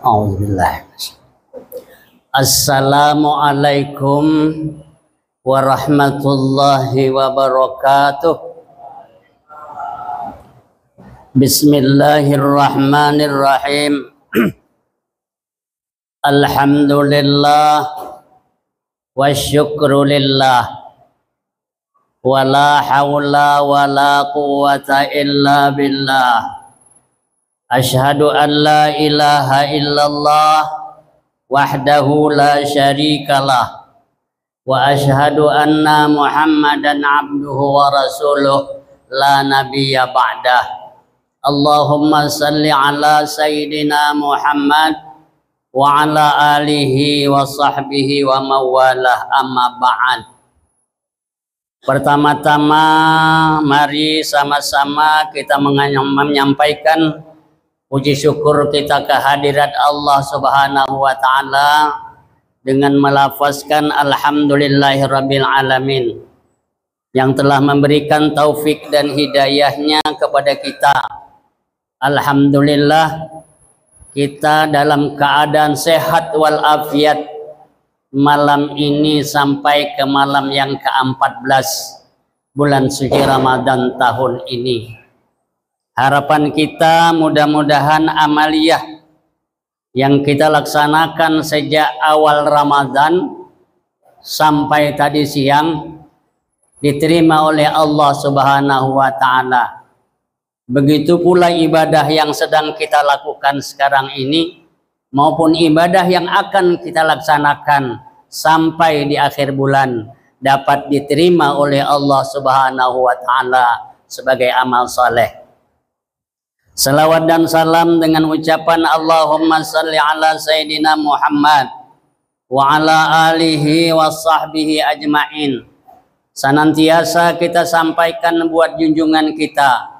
A'udzubillah. Assalamualaikum warahmatullahi wabarakatuh. Bismillahirrahmanirrahim. Alhamdulillah wasyukru lillah wala hawla wala quwwata illa billah. Asyhadu an la ilaha illallah wahdahu la syarikalah wa asyhadu anna Muhammadan abduhu wa rasuluh la nabiyya ba'dah. Allahumma salli ala sayyidina Muhammad wa ala alihi wa sahbihi wa mawalah, amma ba'd. Pertama-tama mari sama-sama kita menyampaikan puji syukur kita kehadirat Allah Subhanahu wa ta'ala dengan melafazkan alhamdulillahirabbil alamin yang telah memberikan taufik dan hidayahnya kepada kita. Alhamdulillah kita dalam keadaan sehat walafiat malam ini sampai ke malam yang ke-14 bulan suci Ramadan tahun ini. Harapan kita mudah-mudahan amaliyah yang kita laksanakan sejak awal Ramadan sampai tadi siang diterima oleh Allah Subhanahu wa ta'ala. Begitu pula ibadah yang sedang kita lakukan sekarang ini maupun ibadah yang akan kita laksanakan sampai di akhir bulan dapat diterima oleh Allah Subhanahu wa ta'ala sebagai amal saleh. Salawat dan salam dengan ucapan Allahumma salli ala Sayyidina Muhammad wa ala alihi wa sahbihi ajma'in. Senantiasa kita sampaikan buat junjungan kita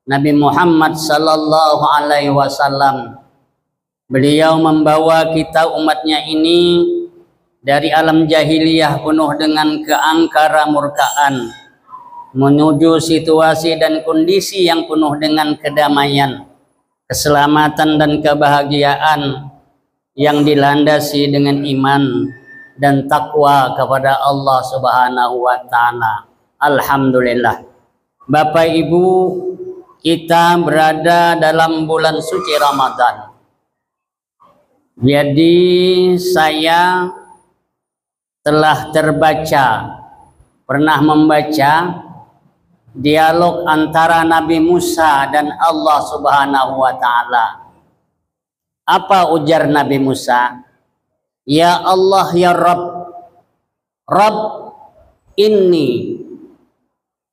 Nabi Muhammad sallallahu alaihi wasallam. Beliau membawa kita umatnya ini dari alam jahiliyah penuh dengan keangkara murkaan menuju situasi dan kondisi yang penuh dengan kedamaian, keselamatan dan kebahagiaan yang dilandasi dengan iman dan takwa kepada Allah Subhanahu wa ta'ala. Alhamdulillah. Bapak Ibu, kita berada dalam bulan suci Ramadan. Jadi saya telah pernah membaca dialog antara Nabi Musa dan Allah Subhanahu wa ta'ala. Apa ujar Nabi Musa? Ya Allah ya Rabb, Rabb inni,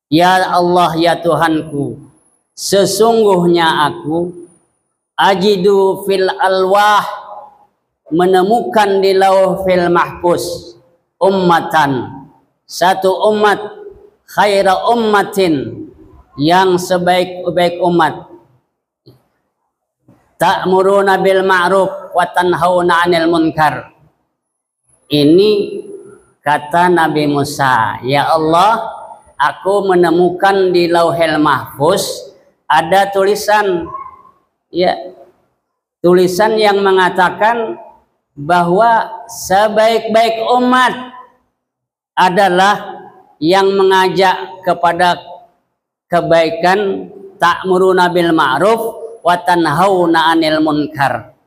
ya Allah ya Tuhanku, sesungguhnya aku ajidu fil alwah, menemukan di lauhil mahfuz ummatan, satu umat, khaira ummatin, yang sebaik-baik umat, ta'muruna bil ma'ruf wa tanhauna 'anil munkar. Ini kata Nabi Musa, ya Allah, aku menemukan di lauhil mahfuz ada tulisan, ya, tulisan yang mengatakan bahwa sebaik-baik umat adalah yang mengajak kepada kebaikan, ta'muruna bil ma'ruf wa tanhauna 'anil munkar.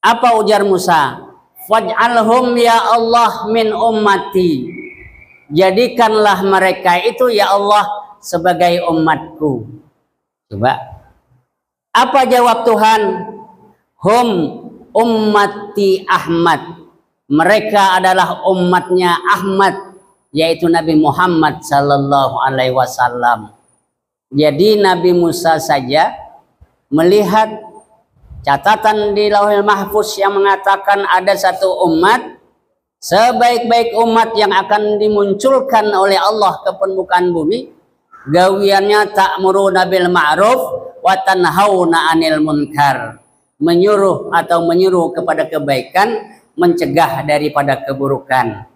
Apa ujar Musa? Faj'alhum ya Allah min ummati. Jadikanlah mereka itu ya Allah sebagai umatku. Coba. Apa jawab Tuhan? Hum ummati Ahmad. Mereka adalah umatnya Ahmad, yaitu Nabi Muhammad sallallahu alaihi wasallam. Jadi Nabi Musa saja melihat catatan di Lauhul Mahfuz yang mengatakan ada satu umat, sebaik-baik umat yang akan dimunculkan oleh Allah ke permukaan bumi, gawiannya ta'muruna bil ma'ruf wa tanhauna 'anil munkar, menyuruh atau menyuruh kepada kebaikan, mencegah daripada keburukan.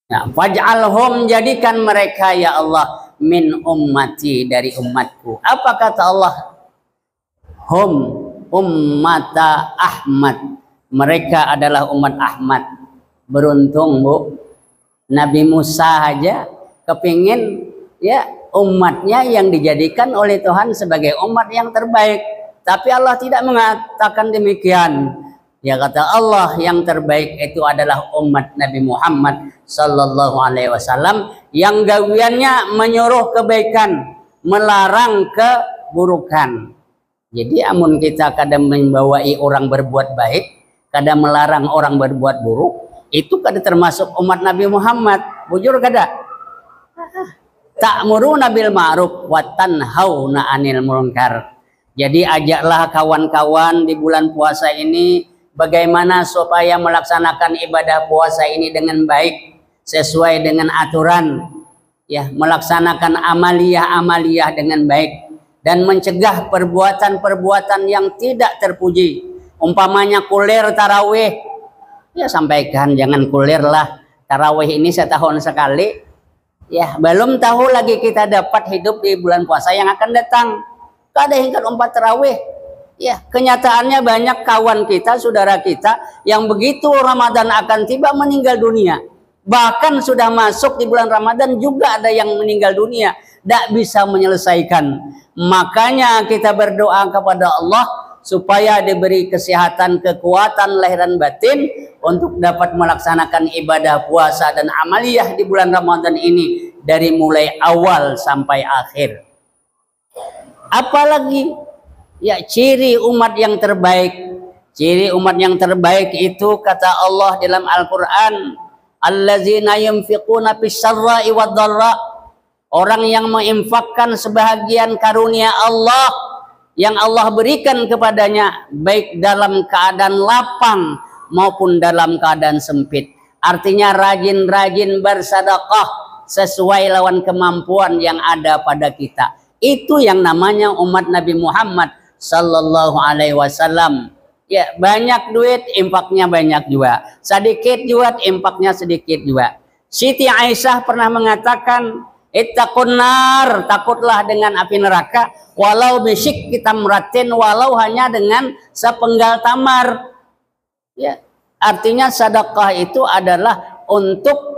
Nah, faj'alhum, jadikan mereka ya Allah min ummati, dari umatku. Apa kata Allah? Hum, ummata Ahmad. Mereka adalah umat Ahmad. Beruntung Bu, Nabi Musa aja kepingin ya umatnya yang dijadikan oleh Tuhan sebagai umat yang terbaik. Tapi Allah tidak mengatakan demikian. Ya kata Allah yang terbaik itu adalah umat Nabi Muhammad sallallahu alaihi wasallam yang gawiannya menyuruh kebaikan, melarang keburukan. Jadi amun kita kadang membawai orang berbuat baik, kadang melarang orang berbuat buruk, itu kada termasuk umat Nabi Muhammad. Bujur kada? Ta'muruna bil ma'ruf wa tanhauna 'anil munkar. Jadi ajaklah kawan-kawan di bulan puasa ini bagaimana supaya melaksanakan ibadah puasa ini dengan baik sesuai dengan aturan, ya, melaksanakan amaliyah-amaliyah dengan baik dan mencegah perbuatan-perbuatan yang tidak terpuji. Umpamanya kulir tarawih, ya sampaikan jangan kulir lah. Tarawih ini setahun sekali, ya belum tahu lagi kita dapat hidup di bulan puasa yang akan datang. Kada hingga 4 tarawih. Ya, kenyataannya banyak kawan kita, saudara kita yang begitu Ramadan akan tiba meninggal dunia. Bahkan sudah masuk di bulan Ramadan juga ada yang meninggal dunia, tidak bisa menyelesaikan. Makanya kita berdoa kepada Allah supaya diberi kesehatan, kekuatan lahir dan batin untuk dapat melaksanakan ibadah puasa dan amaliyah di bulan Ramadan ini dari mulai awal sampai akhir. Apalagi ya ciri umat yang terbaik. Ciri umat yang terbaik itu kata Allah dalam Al-Qur'an, allazina yunfiquna fis-sarra'i wad-dharra. Orang yang menginfakkan sebahagian karunia Allah yang Allah berikan kepadanya baik dalam keadaan lapang maupun dalam keadaan sempit. Artinya rajin-rajin bersedekah sesuai lawan kemampuan yang ada pada kita. Itu yang namanya umat Nabi Muhammad sallallahu alaihi wasallam. Ya, banyak duit, infaknya banyak juga. Sedikit juga, infaknya sedikit juga. Siti Aisyah pernah mengatakan, ittaqun nar, takutlah dengan api neraka, walau bisyik kita meratin, walau hanya dengan sepenggal tamar. Ya, artinya sedekah itu adalah untuk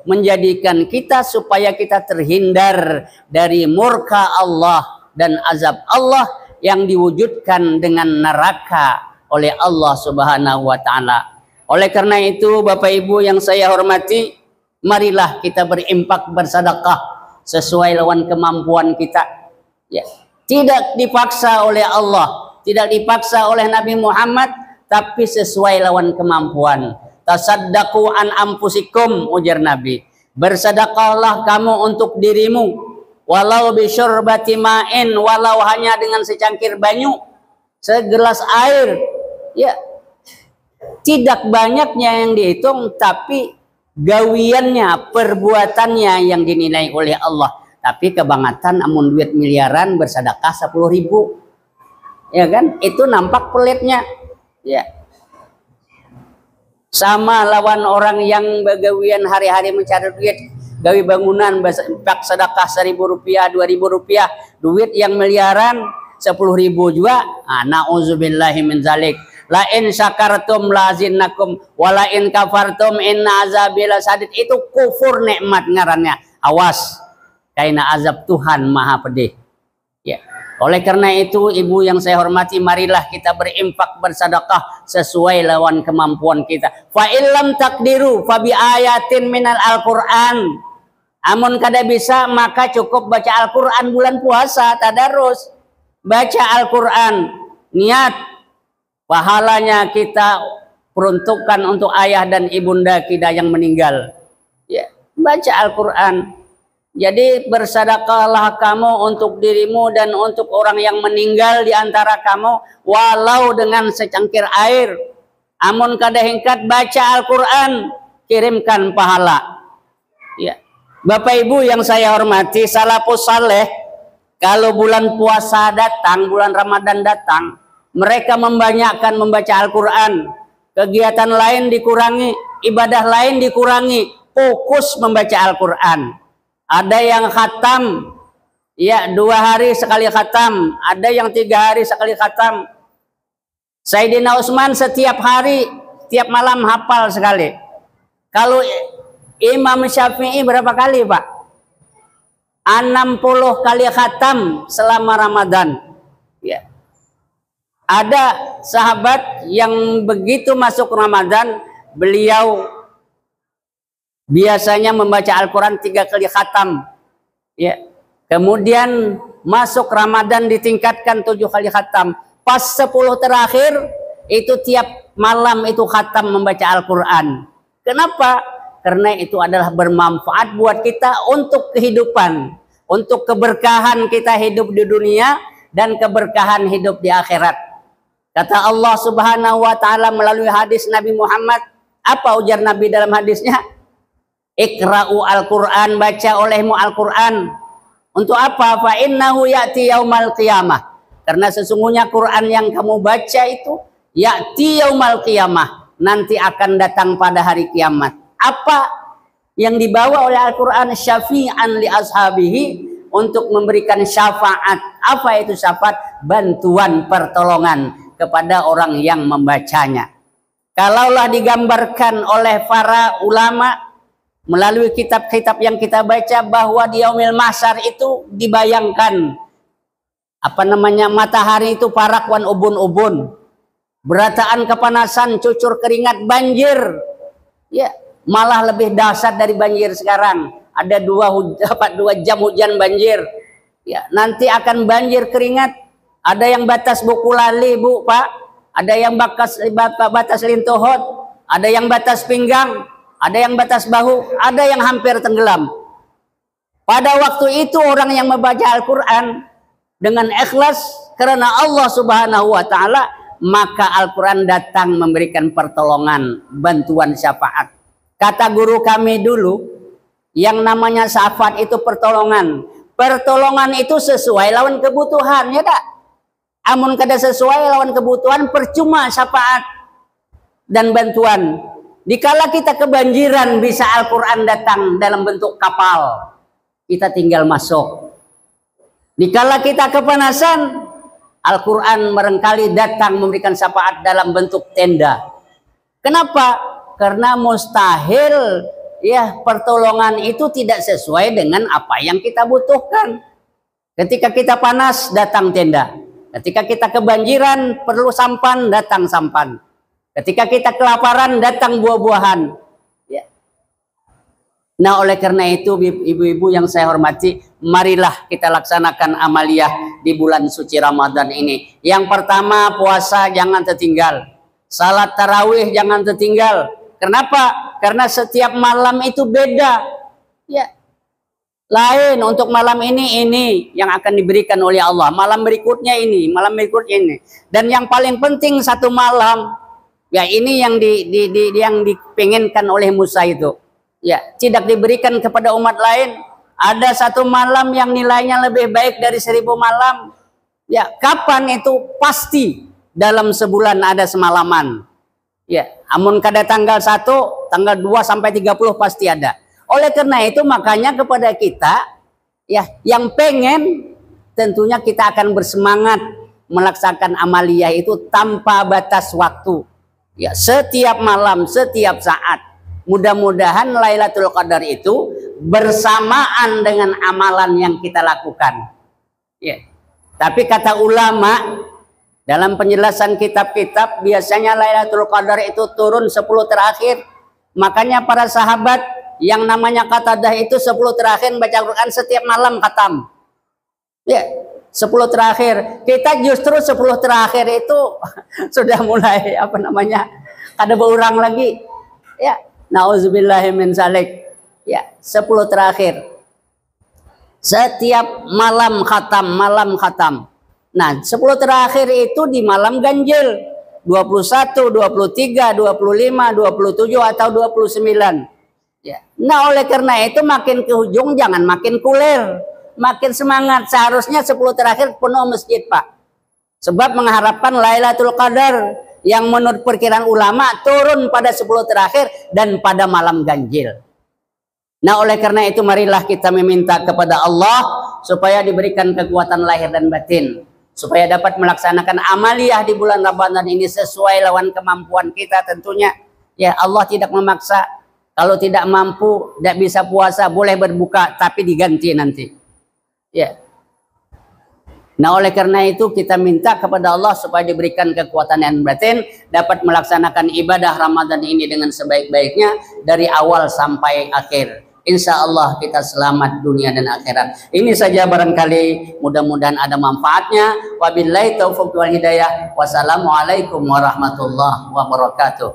menjadikan kita supaya kita terhindar dari murka Allah dan azab Allah yang diwujudkan dengan neraka oleh Allah Subhanahu wa taala. Oleh karena itu Bapak Ibu yang saya hormati, marilah kita berimpak bersedekah sesuai lawan kemampuan kita. Ya, tidak dipaksa oleh Allah, tidak dipaksa oleh Nabi Muhammad, tapi sesuai lawan kemampuan. Tasaddaqu an ampusikum, ujar Nabi. Bersedekahlah kamu untuk dirimu, walau bisyurbati ma'in, walau hanya dengan secangkir banyu, segelas air. Ya, tidak banyaknya yang dihitung, tapi gawiannya, perbuatannya yang dinilai oleh Allah. Tapi kebangetan amun duit miliaran bersedekah 10.000. Ya kan? Itu nampak pelitnya. Ya. Sama lawan orang yang begawian hari-hari mencari duit, gawi bangunan pak sedekah 1.000 rupiah, 2.000 rupiah, duit yang miliaran 10.000 juga. Na'udzubillahi min zalik. La in syakartum la azinnakum wa la in kafartum inna azabi lasadid. Itu kufur nikmat ngarannya. Awas, karena azab Tuhan maha pedih. Ya. Oleh karena itu, ibu yang saya hormati, marilah kita berinfak bersedekah sesuai lawan kemampuan kita. Fa illam takdiru fa bi ayatin minal Al-Qur'an. Amun kada bisa maka cukup baca Al-Qur'an bulan puasa, tadarus. Baca Al-Qur'an, niat pahalanya kita peruntukkan untuk ayah dan ibunda kita yang meninggal. Ya, baca Al-Qur'an. Jadi bersedekahlah kamu untuk dirimu dan untuk orang yang meninggal di antara kamu, walau dengan secangkir air. Amun kada hingkat baca Al-Qur'an, kirimkan pahala. Ya. Bapak Ibu yang saya hormati, salafus saleh, kalau bulan puasa datang, bulan Ramadan datang, mereka membanyakkan membaca Al-Qur'an. Kegiatan lain dikurangi, ibadah lain dikurangi, fokus membaca Al-Qur'an. Ada yang khatam, ya 2 hari sekali khatam. Ada yang 3 hari sekali khatam. Sayyidina Utsman setiap hari, tiap malam hafal sekali. Kalau Imam Syafi'i berapa kali, Pak? 60 kali khatam selama Ramadan. Ya. Ada sahabat yang begitu masuk Ramadan, beliau biasanya membaca Al-Quran 3 kali khatam. Ya. Kemudian masuk Ramadan ditingkatkan 7 kali khatam. Pas 10 terakhir itu tiap malam itu khatam membaca Al-Quran. Kenapa? Karena itu adalah bermanfaat buat kita untuk kehidupan, untuk keberkahan kita hidup di dunia dan keberkahan hidup di akhirat. Kata Allah Subhanahu wa taala melalui hadis Nabi Muhammad, apa ujar Nabi dalam hadisnya? Iqra'u Al-Qur'an, baca olehmu Al-Qur'an. Untuk apa? Fa innahu ya'ti yaumal qiyamah. Karena sesungguhnya Quran yang kamu baca itu ya'ti yaumal qiyamah, nanti akan datang pada hari kiamat. Apa yang dibawa oleh Al-Quran? Syafi'an li ashabihi, untuk memberikan syafaat. Apa itu syafaat? Bantuan, pertolongan kepada orang yang membacanya. Kalaulah digambarkan oleh para ulama melalui kitab-kitab yang kita baca bahwa di yaumil mahsyar itu dibayangkan matahari itu parakwan ubun-ubun, berataan kepanasan, cucur keringat, banjir. Ya, malah lebih dahsyat dari banjir sekarang. Ada 2 jam hujan banjir. Ya, nanti akan banjir keringat. Ada yang batas buku lali, Bu, Pak. Ada yang batas lintuhot. Ada yang batas pinggang. Ada yang batas bahu. Ada yang hampir tenggelam. Pada waktu itu orang yang membaca Al-Quran dengan ikhlas karena Allah Subhanahu wa taala, maka Al-Quran datang memberikan pertolongan, bantuan, syafaat. Kata guru kami dulu, yang namanya syafaat itu pertolongan. Pertolongan itu sesuai lawan kebutuhan, ya tak? Amun kada sesuai lawan kebutuhan, percuma syafaat dan bantuan. Dikala kita kebanjiran, bisa Al-Quran datang dalam bentuk kapal. Kita tinggal masuk. Dikala kita kepanasan, Al-Quran barangkali datang memberikan syafaat dalam bentuk tenda. Kenapa? Karena mustahil ya pertolongan itu tidak sesuai dengan apa yang kita butuhkan. Ketika kita panas, datang tenda. Ketika kita kebanjiran, perlu sampan, datang sampan. Ketika kita kelaparan, datang buah-buahan. Ya. Nah, oleh karena itu, ibu-ibu yang saya hormati, marilah kita laksanakan amaliyah di bulan suci Ramadan ini. Yang pertama, puasa jangan tertinggal. Salat tarawih jangan tertinggal. Kenapa? Karena setiap malam itu beda. Ya. Lain untuk malam ini yang akan diberikan oleh Allah. Malam berikutnya ini, malam berikutnya ini. Dan yang paling penting satu malam, ya ini yang yang dipinginkan oleh Musa itu. Ya, tidak diberikan kepada umat lain. Ada satu malam yang nilainya lebih baik dari 1000 malam. Ya, kapan itu? Pasti dalam sebulan ada semalaman. Ya, amun kada tanggal 1, tanggal 2 sampai 30 pasti ada. Oleh karena itu makanya kepada kita ya yang pengen, tentunya kita akan bersemangat melaksanakan amaliyah itu tanpa batas waktu. Ya, setiap malam, setiap saat. Mudah-mudahan Lailatul Qadar itu bersamaan dengan amalan yang kita lakukan. Ya. Tapi kata ulama dalam penjelasan kitab-kitab, biasanya Lailatul Qadar itu turun 10 terakhir. Makanya para sahabat yang namanya Qatadah itu 10 terakhir baca Al-Quran setiap malam khatam. Ya, 10 terakhir. Kita justru 10 terakhir itu sudah mulai kada berurang lagi. Ya, nauzubillahi min zalik. Ya, 10 terakhir. Setiap malam khatam, malam khatam. Nah, 10 terakhir itu di malam ganjil. 21, 23, 25, 27 atau 29. Ya. Nah, oleh karena itu makin ke ujung jangan makin kulir, makin semangat. Seharusnya 10 terakhir penuh masjid, Pak. Sebab mengharapkan Lailatul Qadar yang menurut perkiraan ulama turun pada 10 terakhir dan pada malam ganjil. Nah, oleh karena itu marilah kita meminta kepada Allah supaya diberikan kekuatan lahir dan batin. supaya dapat melaksanakan amaliyah di bulan Ramadan ini sesuai lawan kemampuan kita tentunya. Ya, Allah tidak memaksa. Kalau tidak mampu, tidak bisa puasa, boleh berbuka, tapi diganti nanti. Ya. Nah, oleh karena itu kita minta kepada Allah supaya diberikan kekuatan dan batin dapat melaksanakan ibadah Ramadan ini dengan sebaik-baiknya dari awal sampai akhir. Insya Allah kita selamat dunia dan akhirat. Ini saja barangkali, mudah-mudahan ada manfaatnya. Wabillahi taufiq wal hidayah. Wassalamualaikum warahmatullahi wabarakatuh.